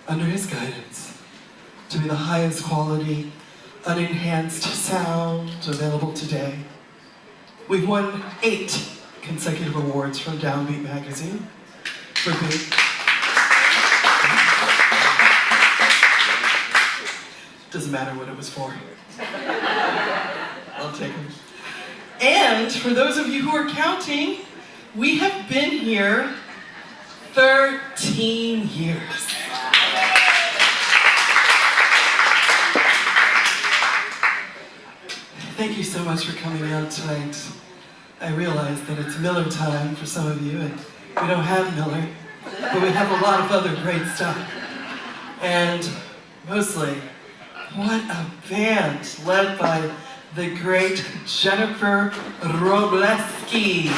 under his guidance, to be the highest quality, unenhanced sound available today. We've won 8 consecutive awards from Downbeat magazine for being... Doesn't matter what it was for. I'll take them. And for those of you who are counting, we have been here 13 years. Thank you so much for coming out tonight. I realize that it's Miller time for some of you, and we don't have Miller, but we have a lot of other great stuff. And mostly, what a band led by the great Jennifer Wrobleski.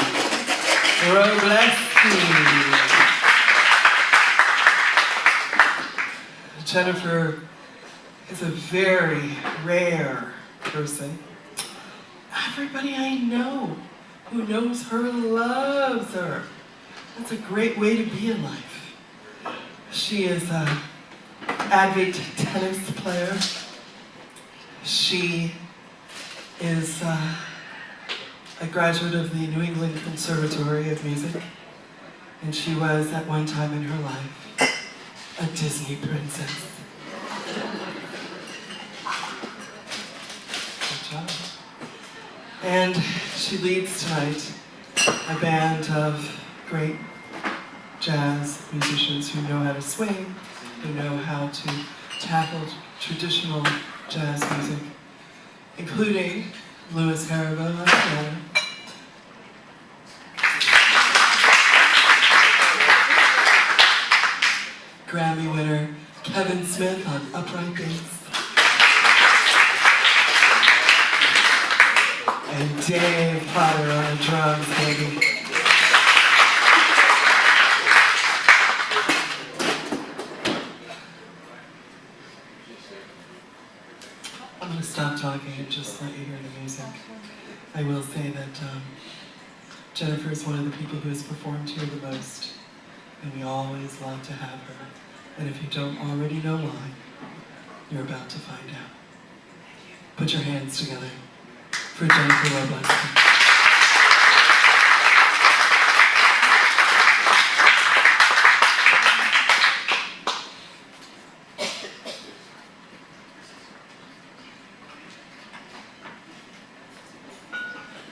Jennifer is a very rare person. Everybody I know who knows her loves her. That's a great way to be in life. She is an avid tennis player. She is a graduate of the New England Conservatory of Music, and she was, at one time in her life, a Disney princess. Good job. And she leads tonight a band of great jazz musicians who know how to swing, who know how to tackle traditional jazz music, including Louis Heriveaux on piano, Grammy winner Kevin Smith on upright bass, and Dave Potter on the drums, baby. I'm going to stop talking and just let you hear the music. I will say that Jennifer is one of the people who has performed here the most, and we always love to have her. And if you don't already know why, you're about to find out. Put your hands together for Jennifer Wrobleski.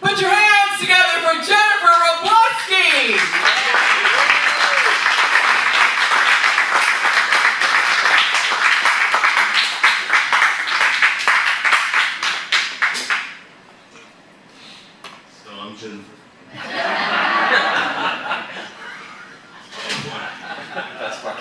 Put your hands together for Jennifer Wrobleski! So I'm Jennifer. That's part.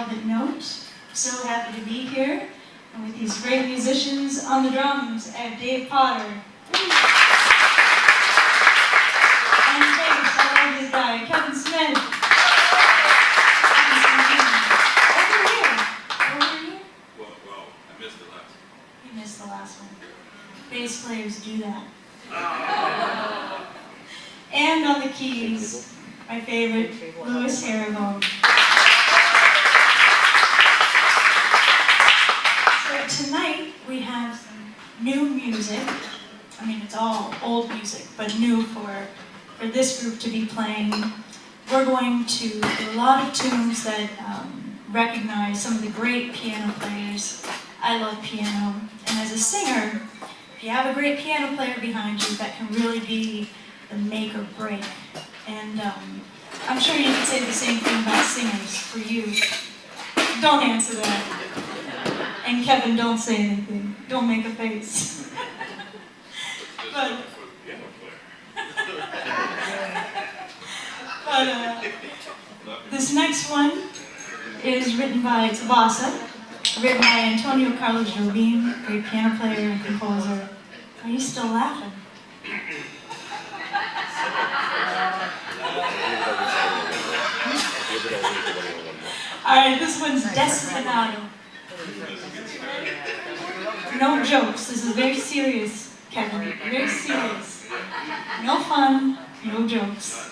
Velvet Note. So happy to be here. And with these great musicians on the drums, I have Dave Potter. And bass, I love this guy, Kevin Smith. Over here. Well, I missed the last one. You missed the last one. Bass players do that. And on the keys, my favorite, Louis Heriveaux. So tonight we have some new music. I mean, it's all old music, but new for this group to be playing. We're going to do a lot of tunes that recognize some of the great piano players. I love piano, and as a singer, if you have a great piano player behind you, that can really be the make or break. And I'm sure you could say the same thing about singers for you. Don't answer that. And Kevin, don't say anything. Don't make a face. But this next one is written by Tabasa, written by Antonio Carlos Jobim, great piano player and composer. Are you still laughing? Alright, this one's Destinado. No jokes, this is very serious, Kevin, very serious. No fun, no jokes.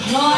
Joy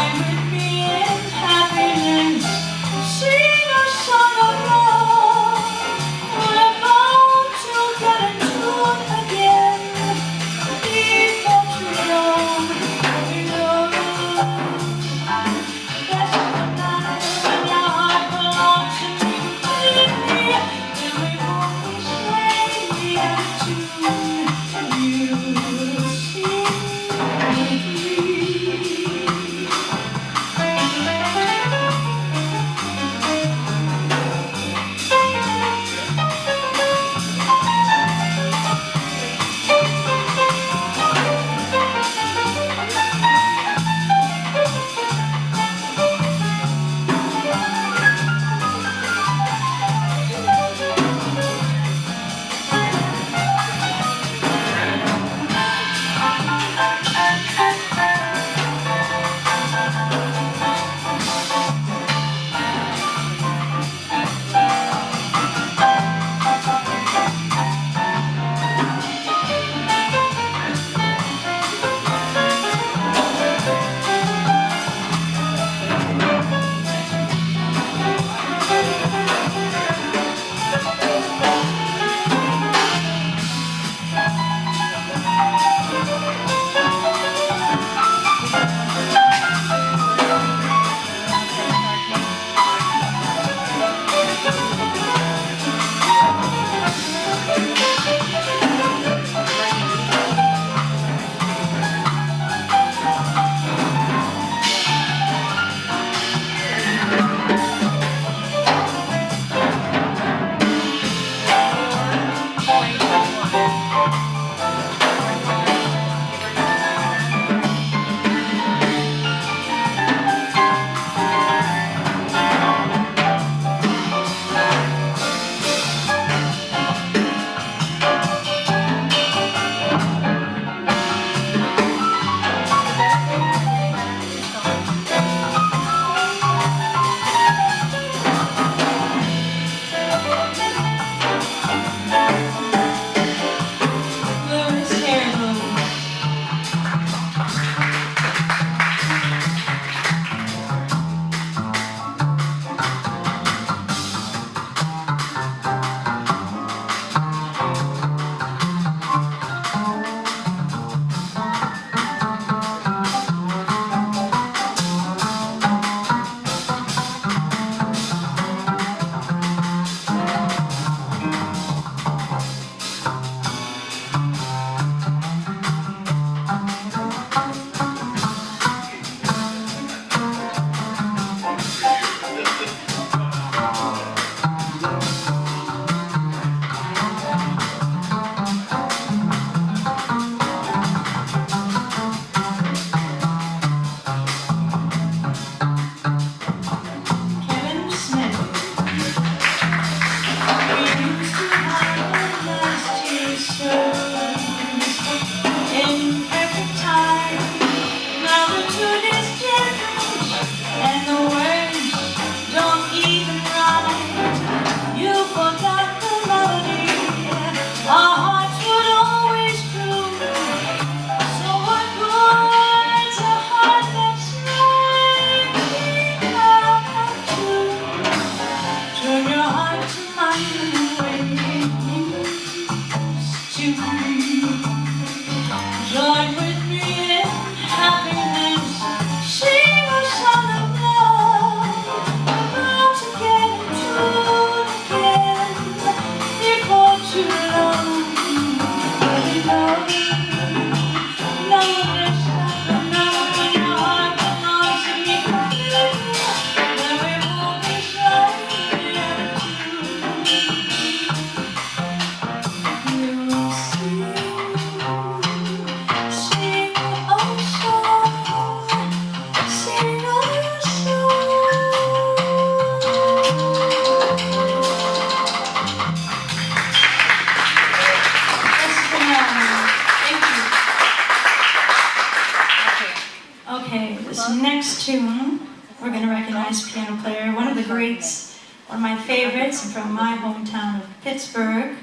tune, we're going to recognize piano player, one of the greats, one of my favorites from my hometown of Pittsburgh.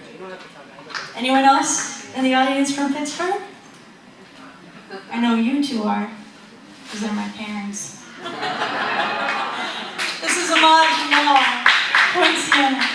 Anyone else in the audience from Pittsburgh? I know you two are, because they're my parents. This is homage from all, Point Sienna.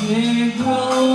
They grow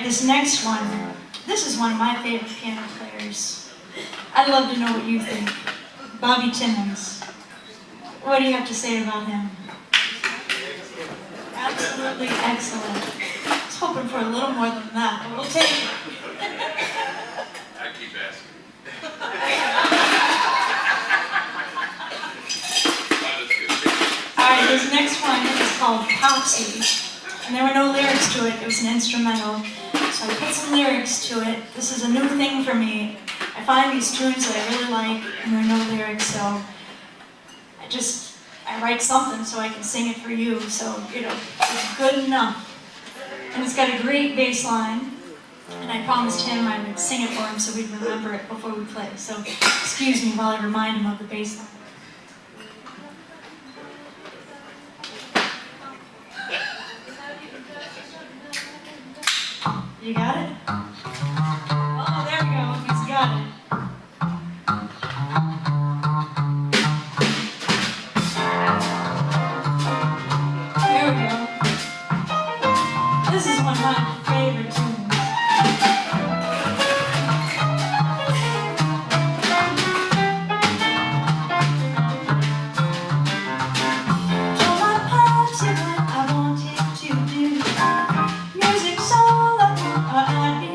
This next one, this is one of my favorite piano players. I'd love to know what you think. Bobby Timmons. What do you have to say about him? Absolutely excellent. I was hoping for a little more than that, but we'll take it. I keep asking. Alright, this next one is called Popsy. And there were no lyrics to it, it was an instrumental. So I put some lyrics to it. This is a new thing for me. I find these tunes that I really like and there are no lyrics, so I write something so I can sing it for you, so, you know, it's good enough. And it's got a great bass line, and I promised him I would sing it for him so we'd remember it before we play. So excuse me while I remind him of the bass line. You got it? Oh, there we go. He's got it. There we go. This is one of my favorite tunes. Told my pops what I wanted to do. Music's all I want, or I'd be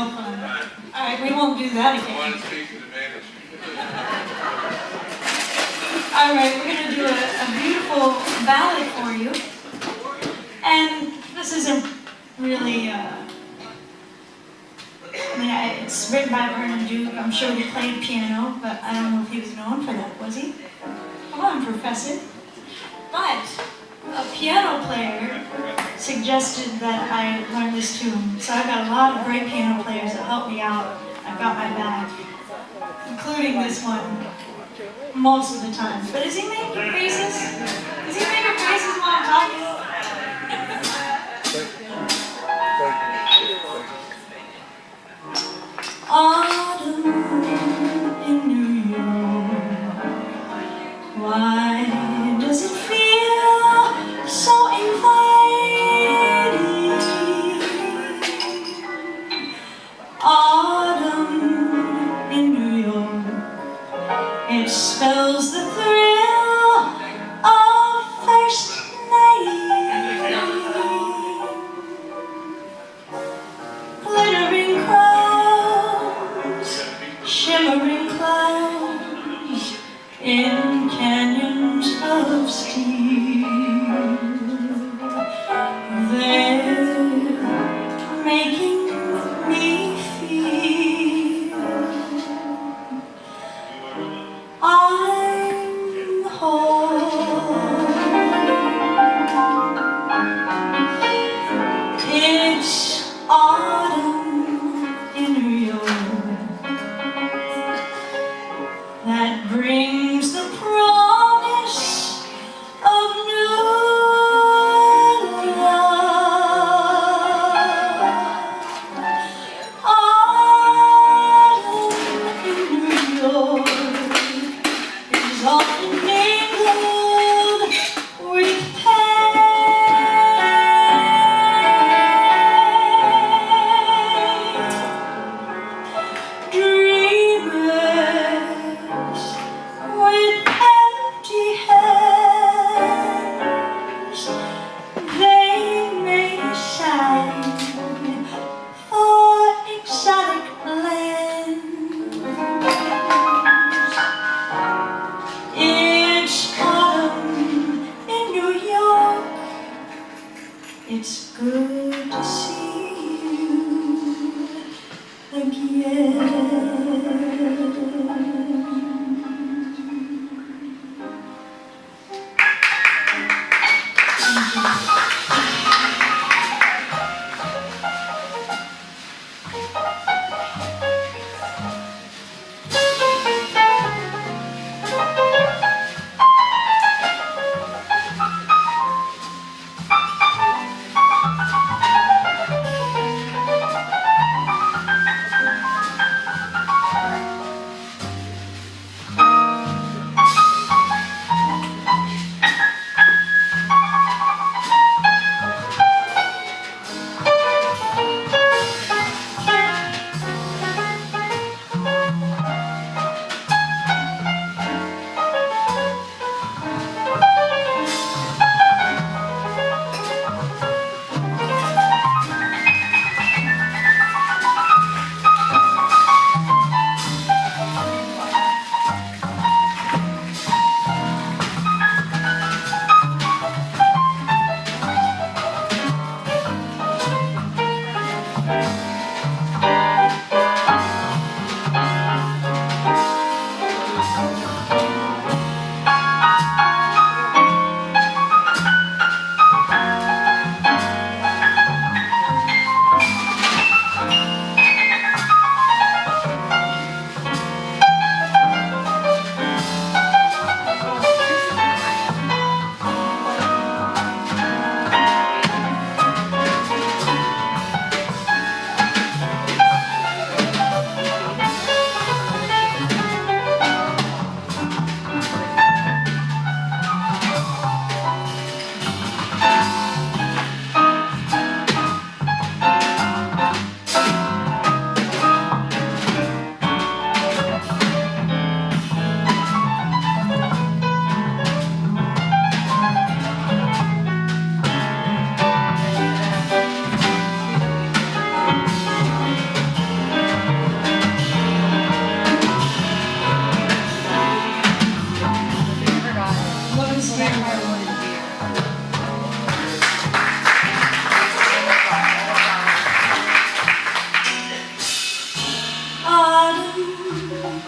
no fun. All right, we won't do that I again. want to speak to the manager. All right, we're gonna do a beautiful ballad for you. And this isn't really, it's written by Vernon Duke. I'm sure he played piano, but I don't know if he was known for that, was he? Come on, Professor. But a piano player suggested that I learn this tune. So I've got a lot of great piano players that help me out. I've got my back, including this one, most of the time. But is he making faces? Is he making faces while I'm talking? Autumn in New York, why does it feel so inviting? Autumn in New York, it spells the thrill of first night. Glittering crowds, shimmering clouds, in canyons of steel. They're making me feel I'm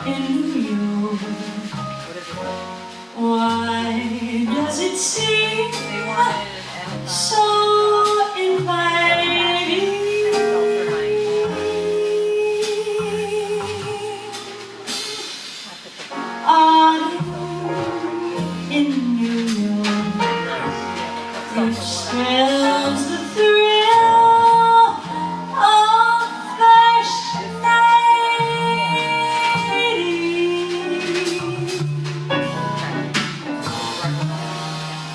in New York. Why does it seem so inviting? Autumn in New York, which spells the thrill of first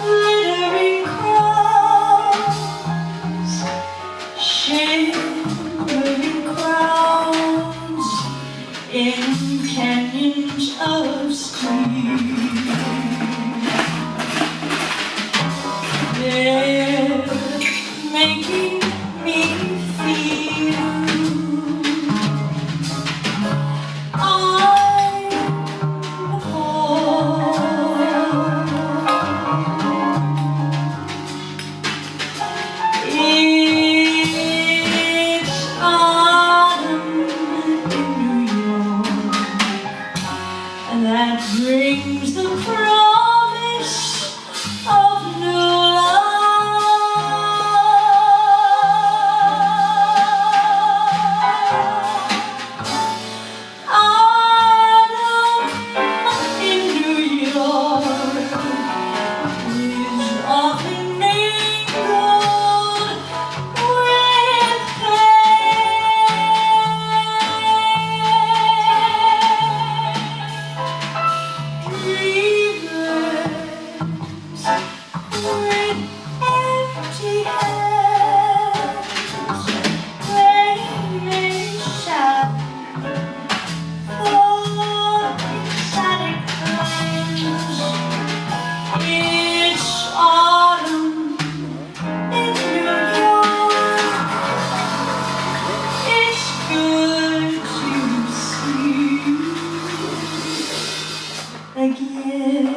glittering crowns, shimmering crowns in canyons of steam. They're making me feel I'm home. It's autumn in New York that brings the promise of new love. Autumn in New York is often mingled with dreamers with empty hands, they shout for exotic lands. It's autumn in New York. It's good to see again.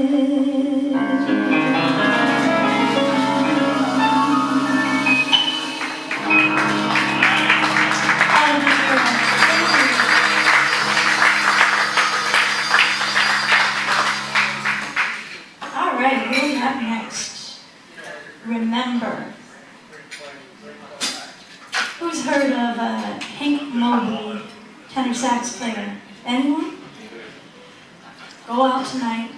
All right, what do we have next? Remember. Who's heard of Hank Mobley, tenor sax player? Anyone? Go out tonight,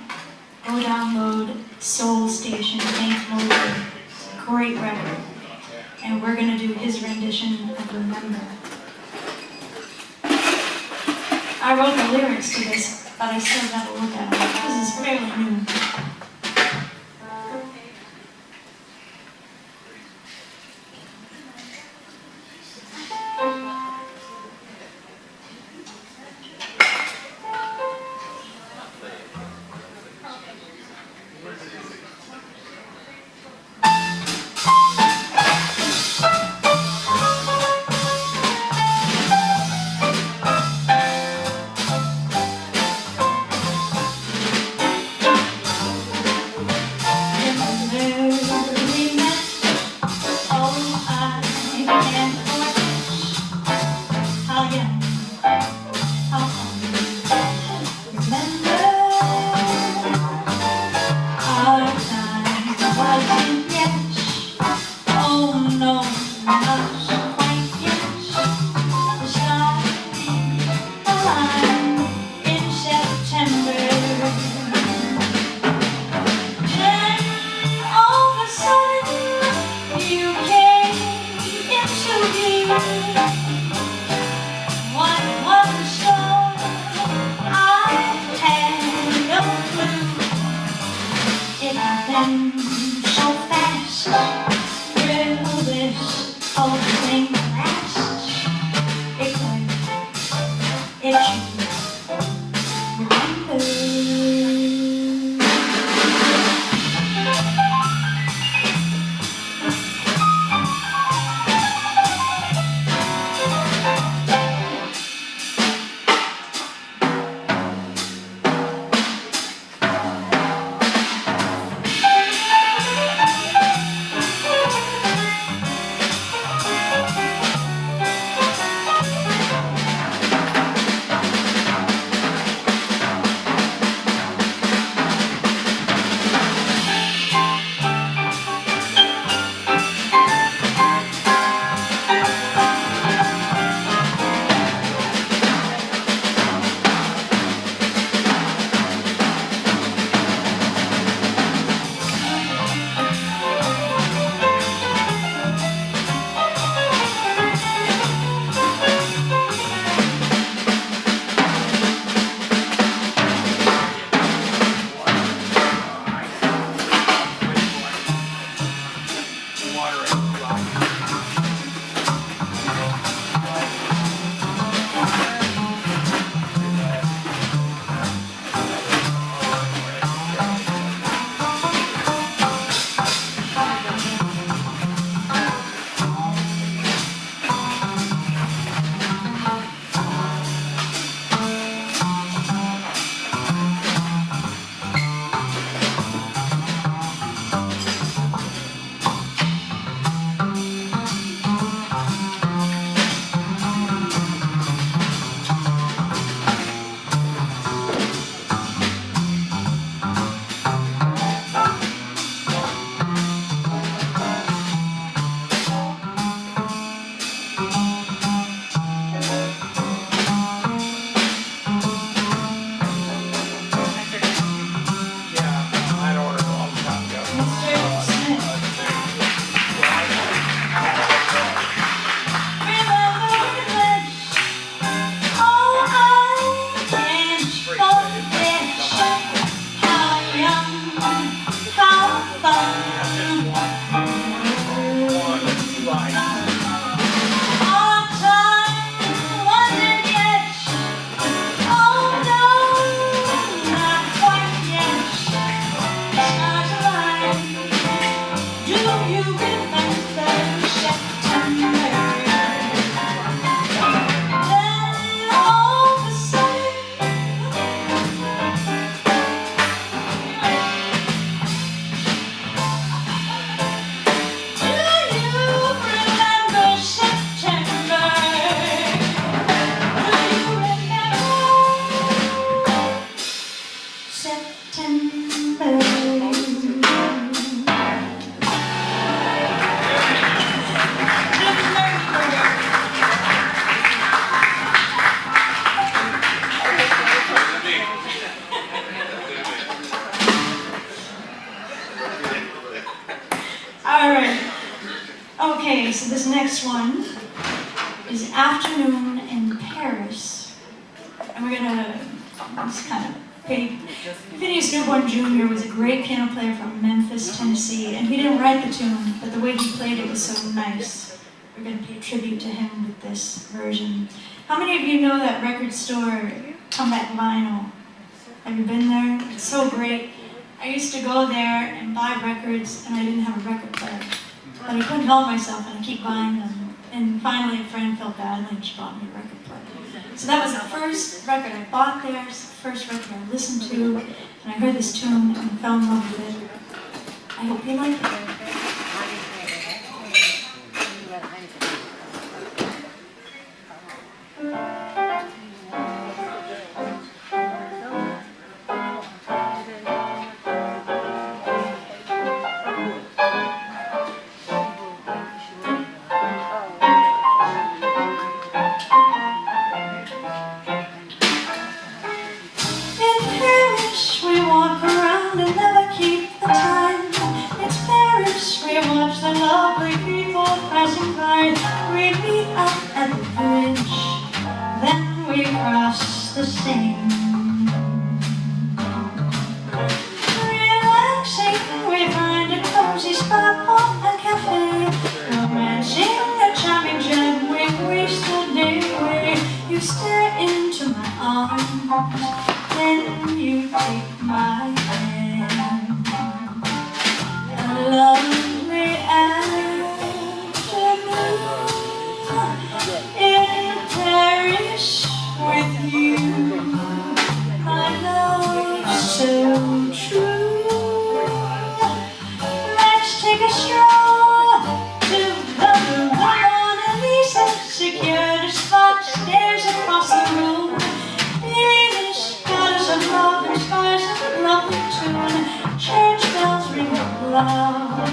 go download Soul Station, Hank Mobley. It's a great record. And we're gonna do his rendition of Remember. I wrote the lyrics to this, but I still gotta look at them. This is fairly new. next one is Afternoon in Paris. And we're gonna just kind of pay. Phineas Newborn Jr. was a great piano player from Memphis, Tennessee, and he didn't write the tune, but the way he played it was so nice. We're gonna pay tribute to him with this version. How many of you know that record store, Comeback Vinyl? Have you been there? It's so great. I used to go there and buy records, and I didn't have a record player. But I couldn't help myself, and I keep buying them. And finally, a friend felt badly, and she bought me a record player. So that was the first record I bought there, it's the first record I listened to, and I heard this tune and fell in love with it. I hope you like it. Church bells ring out loud.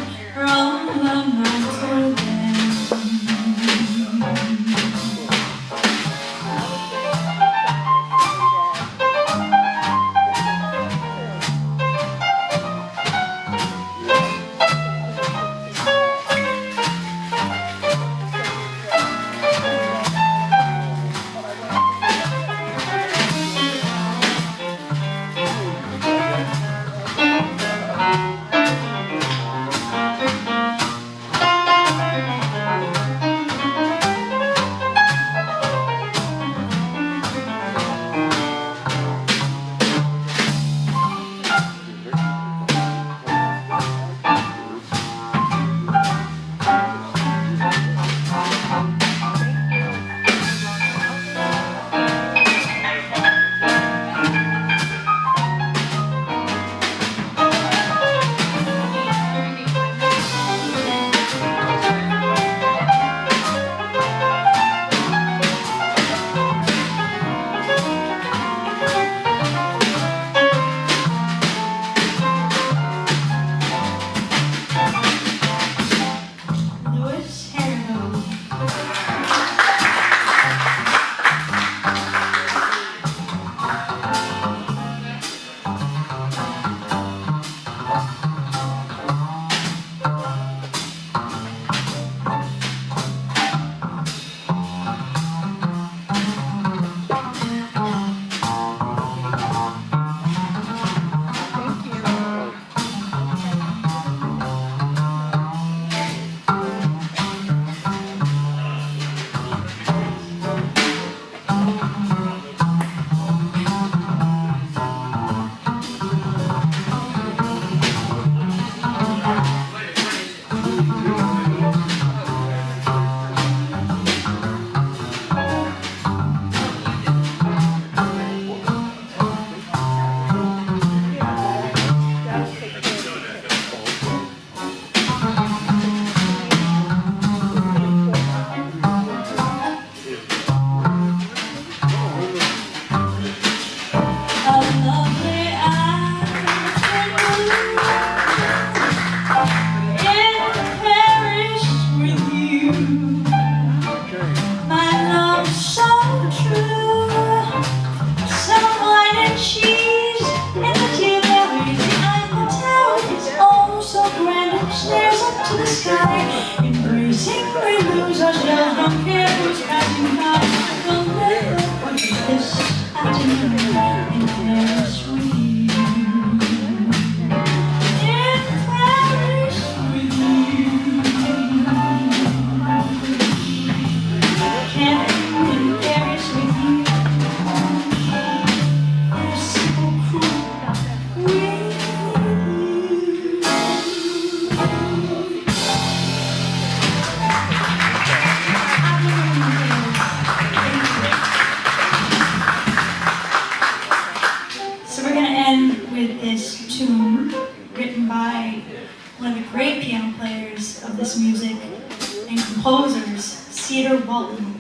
Walton.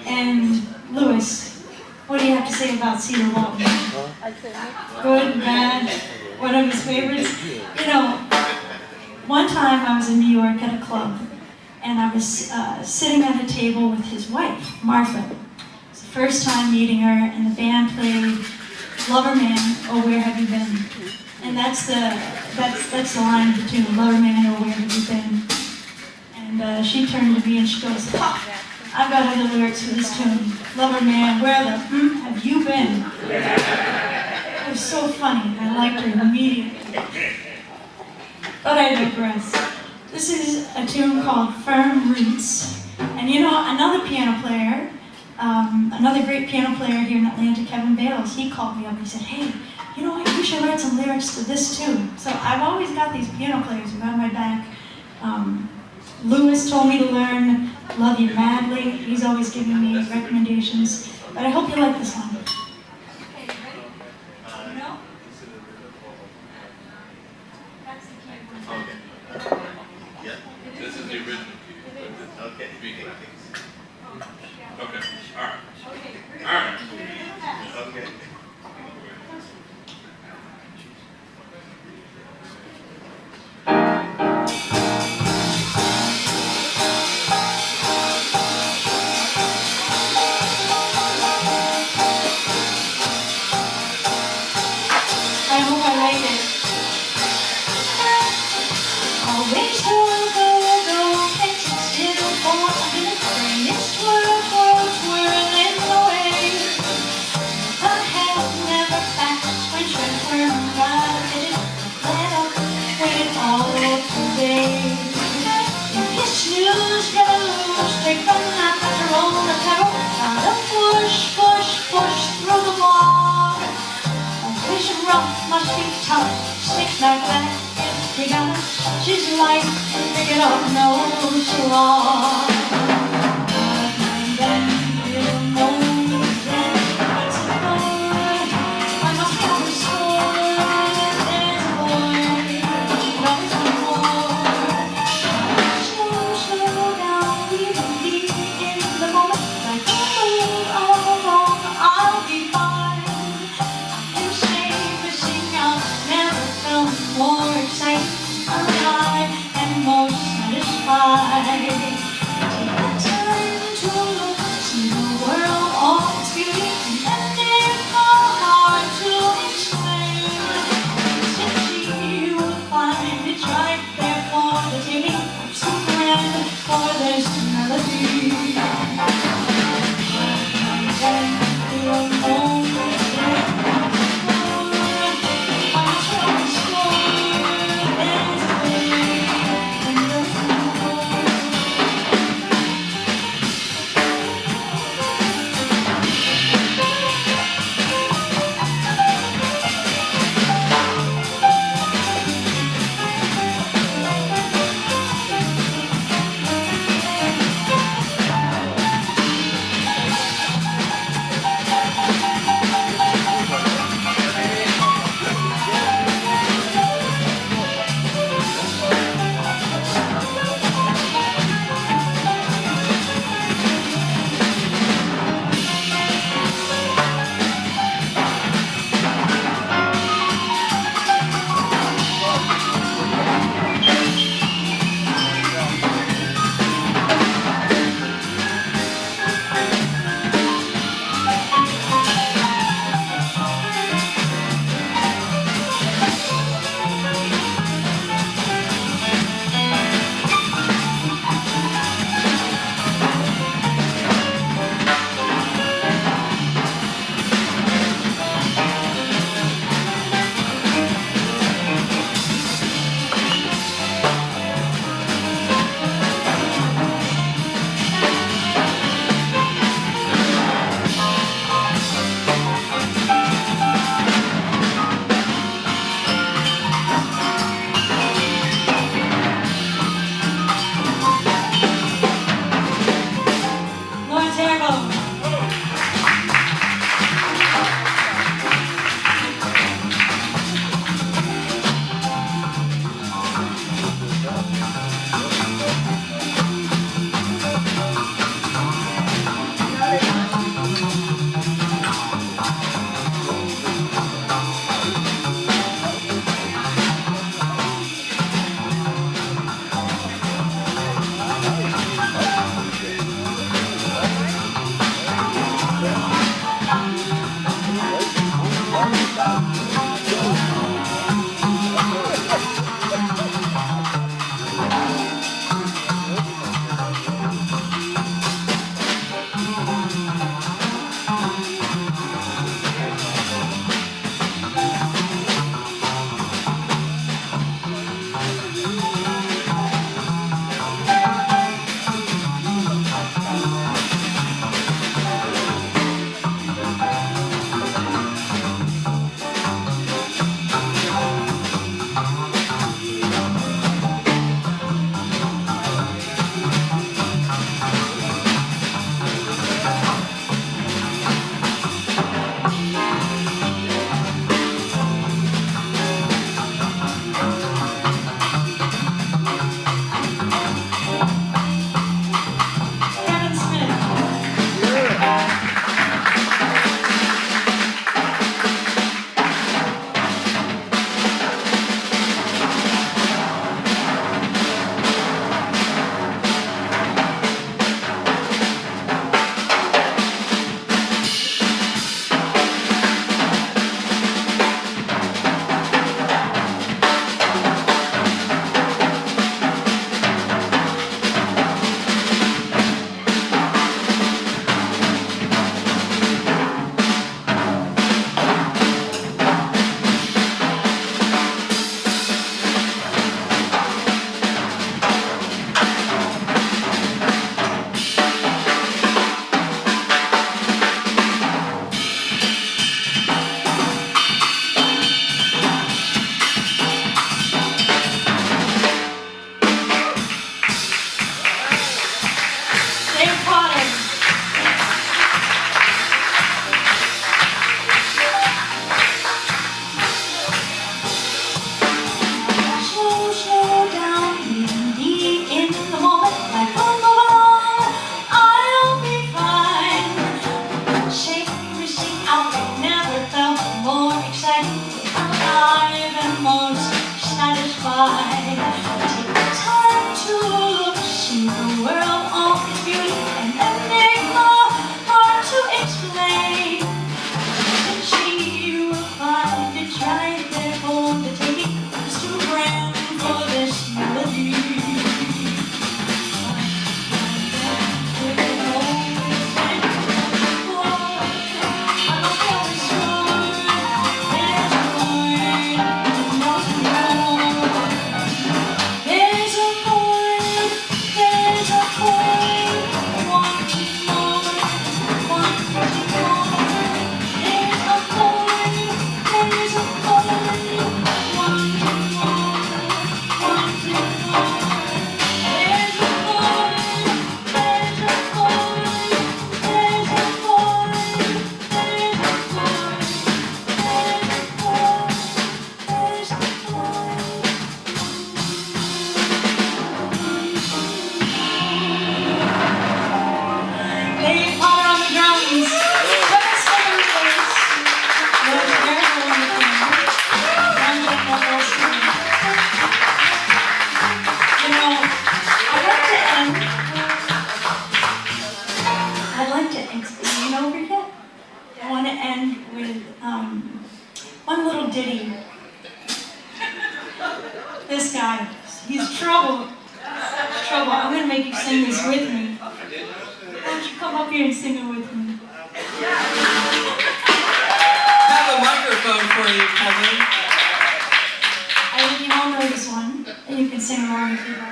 And Louis, what do you have to say about Cedar Walton? Good, bad, one of his favorites? You know, one time I was in New York at a club, and I was sitting at a table with his wife, Martha. It was the first time meeting her, and the band played Lover Man, Oh Where Have You Been? And that's the line of the tune, Lover Man, Oh Where Have You Been? And she turned to me and she goes, "Ha! I've got other lyrics for this tune. Lover Man, where the have you been?" It was so funny. I liked her immediately. But I digress. This is a tune called Firm Roots. And you know, another piano player, another great piano player here in Atlanta, Kevin Bales, he called me up and he said, "Hey, you know, you should write some lyrics to this tune." So I've always got these piano players who got my back. Louis told me to learn Love You Madly. He's always giving me recommendations. But I hope you like this one. Okay, ready? No? That's the key one. Okay. Yeah. This is the original key. Okay. Okay. All right. All right. Okay. She's like, pick it up, no, so long. And then you know that what's it for? I must have a soul, there's a boy, loves me more. Slow down, we will be in the moment. Like, oh, along, I'll be fine. I can say missing out, never felt more exciting. And most satisfied. with one little ditty. This guy, he's trouble. He's trouble. I'm gonna make you sing this with me. Why don't you come up here and sing it with me? Have a microphone for you, Kevin. I think you all know this one, and you can sing along if you like.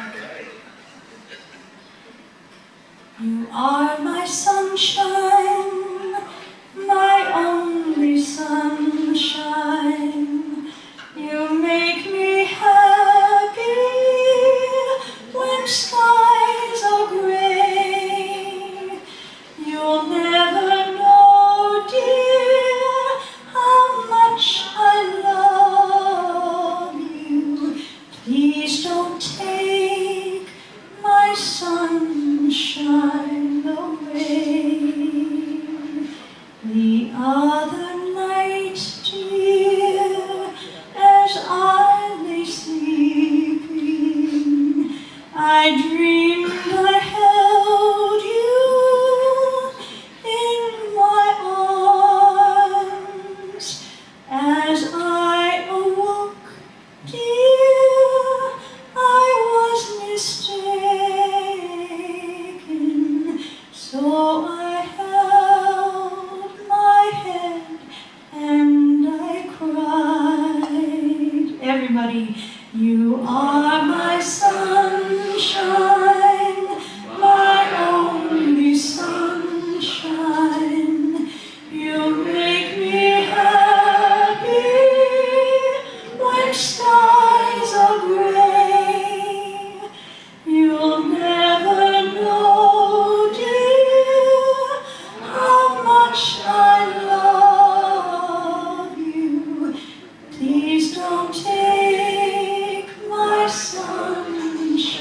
You are my sunshine, my only sunshine. You make me happy when skies are gray. You'll never know, dear, how much I love you. Please don't take my sunshine away. The other night, dear, as I lay sleeping, I dreamed I held you in my arms. As I awoke, dear, I was mistaken. So I held my head and I cried. Everybody, you are my sunshine, my only sunshine. You make me happy when skies are gray. You'll never know, dear, how much I love you. Please don't take my sunshine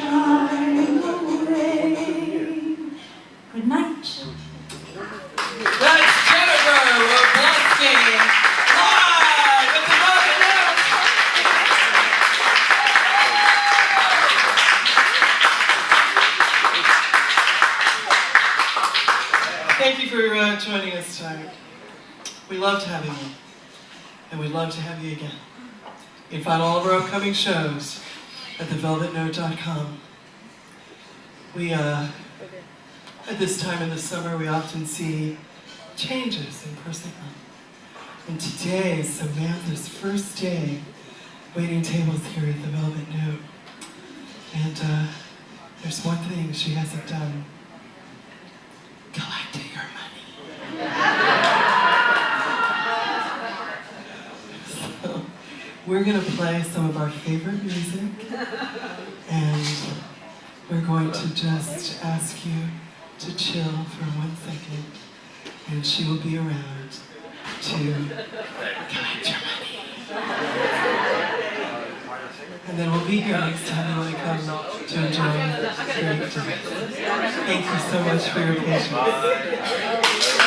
away. Good night. That's Jennifer Wrobleski, live at the Buckhead. Thank you for joining us tonight. We loved having you, and we'd love to have you again. You can find all of our upcoming shows at thevelvetnote.com. We, at this time in the summer, we often see changes in personnel. And today is Samantha's first day waiting tables here at the Velvet Note. And there's one thing she hasn't done. Collecting her money. So, we're gonna play some of our favorite music, and we're going to just ask you to chill for 1 second, and she will be around to collect your money. And then we'll be here next time you want to come to enjoy great dance. Thank you so much for your patience.